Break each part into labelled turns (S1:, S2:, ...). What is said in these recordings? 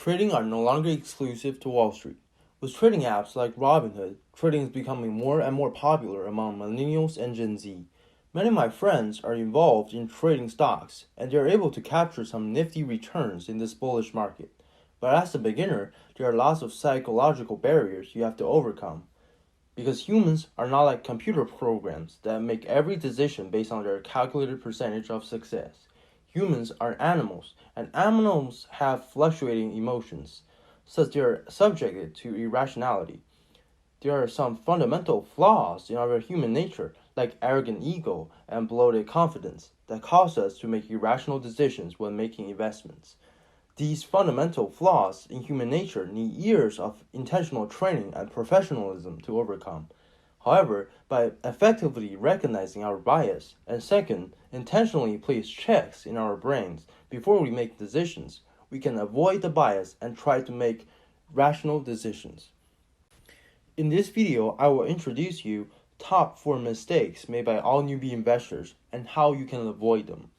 S1: Trading are no longer exclusive to Wall Street. With trading apps like Robinhood, trading is becoming more and more popular among millennials and Gen Z. Many of my friends are involved in trading stocks, and they are able to capture some nifty returns in this bullish market. But as a beginner, there are lots of psychological barriers you have to overcome. Because humans are not like computer programs that make every decision based on their calculated percentage of success. Humans are animals, and animals have fluctuating emotions, such they are subjected to irrationality. There are some fundamental flaws in our human nature, like arrogant ego and bloated confidence, that cause us to make irrational decisions when making investments. These fundamental flaws in human nature need years of intentional training and professionalism to overcome. However, by effectively recognizing our bias, and second, intentionally place checks in our brains before we make decisions, we can avoid the bias and try to make rational decisions. In this video, I will introduce you top 4 mistakes made by all newbie investors and how you can avoid them.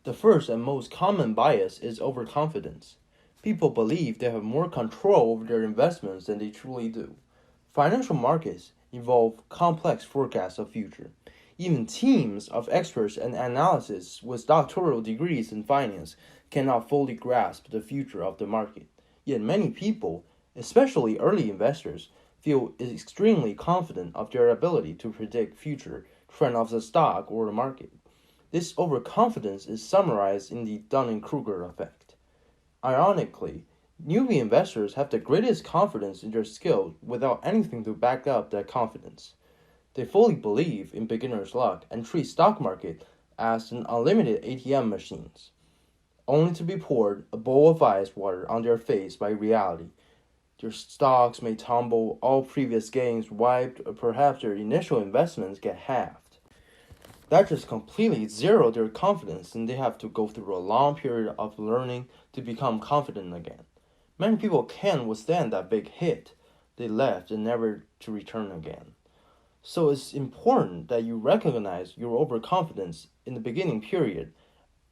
S1: The first and most common bias is overconfidence. People believe they have more control over their investments than they truly do. Financial markets involve complex forecasts of future. Even teams of experts and analysts with doctoral degrees in finance cannot fully grasp the future of the market. Yet many people, especially early investors, feel extremely confident of their ability to predict future trend of the stock or the market. This overconfidence is summarized in the Dunning-Kruger effect. Ironically, newbie investors have the greatest confidence in their skill without anything to back up that confidence. They fully believe in beginner's luck and treat stock market as an unlimited ATM machines, only to be poured a bowl of ice water on their face by reality. Their stocks may tumble, all previous gains wiped, or perhaps their initial investments get halved. That just completely zero their confidence, and they have to go through a long period of learning to become confident again. Many people can't withstand that big hit. They left and never to return again. So it's important that you recognize your overconfidence in the beginning period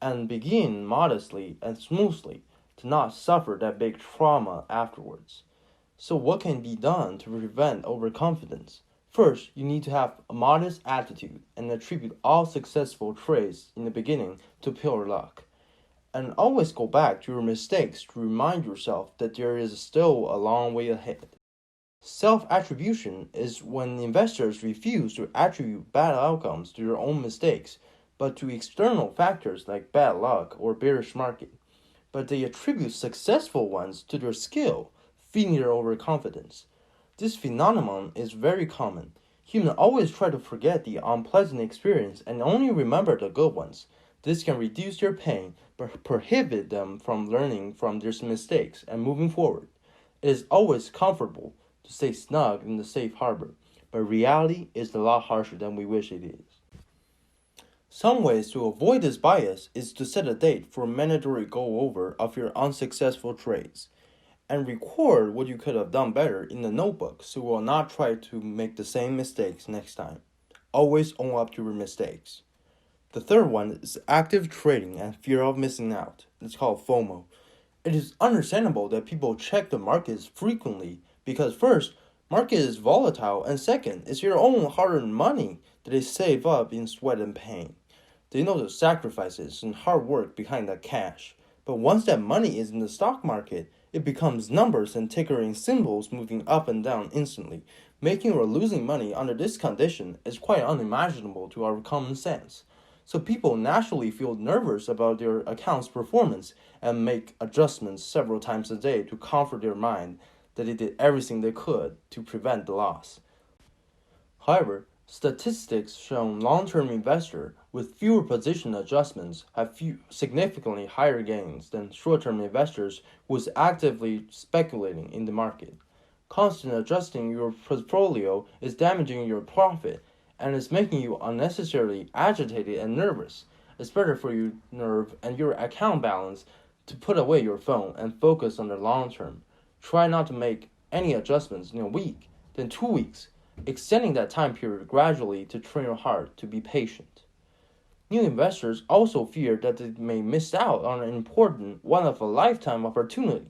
S1: and begin modestly and smoothly to not suffer that big trauma afterwards. So what can be done to prevent overconfidence? First, you need to have a modest attitude and attribute all successful trades in the beginning to pure luck. And always go back to your mistakes to remind yourself that there is still a long way ahead. Self-attribution is when investors refuse to attribute bad outcomes to their own mistakes, but to external factors like bad luck or bearish market. But they attribute successful ones to their skill, feeding their overconfidence. This phenomenon is very common. Humans always try to forget the unpleasant experience and only remember the good ones. This can reduce their pain, but prohibit them from learning from their mistakes and moving forward. It is always comfortable to stay snug in the safe harbor, but reality is a lot harsher than we wish it is. Some ways to avoid this bias is to set a date for a mandatory go-over of your unsuccessful trades, and record what you could have done better in the notebook so you will not try to make the same mistakes next time. Always own up to your mistakes. The third one is active trading and fear of missing out. It's called FOMO. It is understandable that people check the markets frequently because first, market is volatile, and second, it's your own hard-earned money that they save up in sweat and pain. They know the sacrifices and hard work behind that cash. But once that money is in the stock market, it becomes numbers and tickering symbols moving up and down instantly. Making or losing money under this condition is quite unimaginable to our common sense. So people naturally feel nervous about their account's performance and make adjustments several times a day to comfort their mind that they did everything they could to prevent the loss. However, statistics show long-term investors with fewer position adjustments have significantly higher gains than short-term investors who is actively speculating in the market. Constant adjusting your portfolio is damaging your profit and is making you unnecessarily agitated and nervous. It's better for your nerve and your account balance to put away your phone and focus on the long term. Try not to make any adjustments in a week, then 2 weeks, extending that time period gradually to train your heart to be patient. New investors also fear that they may miss out on an important one-of-a-lifetime opportunity.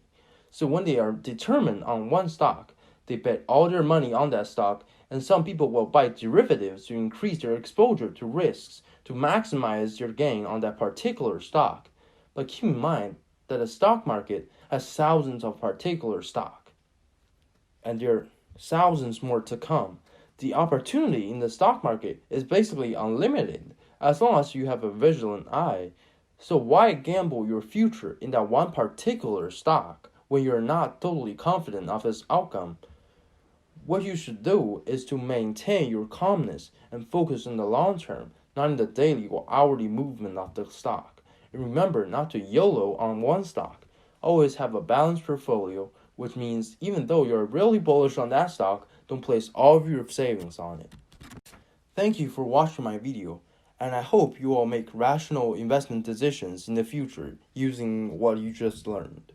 S1: So when they are determined on one stock, they bet all their money on that stock, and some people will buy derivatives to increase their exposure to risks to maximize their gain on that particular stock. But keep in mind that the stock market has thousands of particular stock, and there are thousands more to come. The opportunity in the stock market is basically unlimited as long as you have a vigilant eye. So why gamble your future in that one particular stock when you're not totally confident of its outcome? What you should do is to maintain your calmness and focus on the long term, not in the daily or hourly movement of the stock. And remember not to YOLO on one stock. Always have a balanced portfolio, which means even though you're really bullish on that stock, don't place all of your savings on it. Thank you for watching my video, and I hope you all make rational investment decisions in the future using what you just learned.